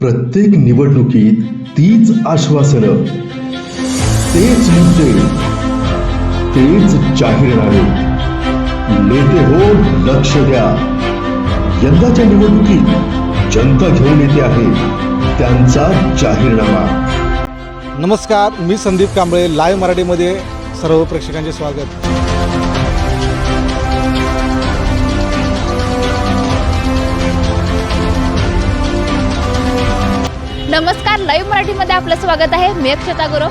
प्रत्येक निवडणुकीत तीच आश्वासनं, तेच मुद्दे, तेच जाहीरनामे. नेते हो, लक्ष द्या. यंदाच्या निवडणुकीत जनता घेऊन येते आहे त्यांचा जाहीरनामा. नमस्कार, मी संदीप कांबळे. लाईव्ह मराठीमध्ये सर्व प्रेक्षकांचे स्वागत. नमस्कार, लाईव्ह मराठीमध्ये आपलं स्वागत आहे. मी अक्षता गुरव.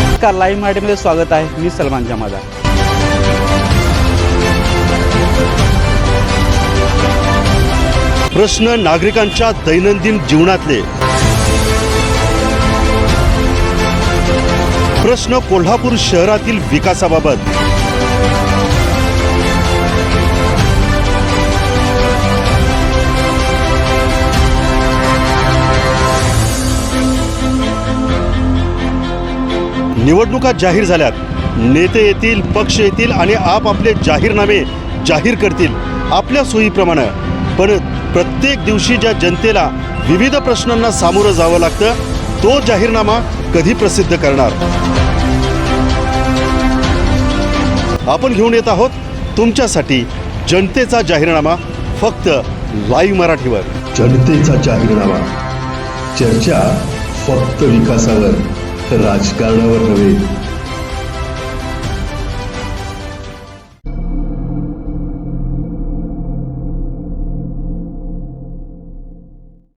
नमस्कार, लाईव्ह मराठीमध्ये स्वागत आहे. मी सलमान जमादार. प्रश्न नागरिकांच्या दैनंदिन जीवनातले, प्रश्न कोल्हापूर शहरातील विकासाबाबत, निवडणुका जाहीर झाल्यात. नेते येतील, पक्ष येतील आणि आपापले जाहीरनामे जाहीर करतील आपल्या सोयीप्रमाणे. पण प्रत्येक दिवशी ज्या जनतेला विविध प्रश्नांना सामोरं जावं लागतं, तो जाहीरनामा कधी प्रसिद्ध करणार? आपण घेऊन येत आहोत तुमच्यासाठी जनतेचा जाहीरनामा, फक्त लाईव्ह मराठीवर. जनतेचा जाहीरनामा. चर्चा फक्त विकासावर, राजकारणावर नव्हे.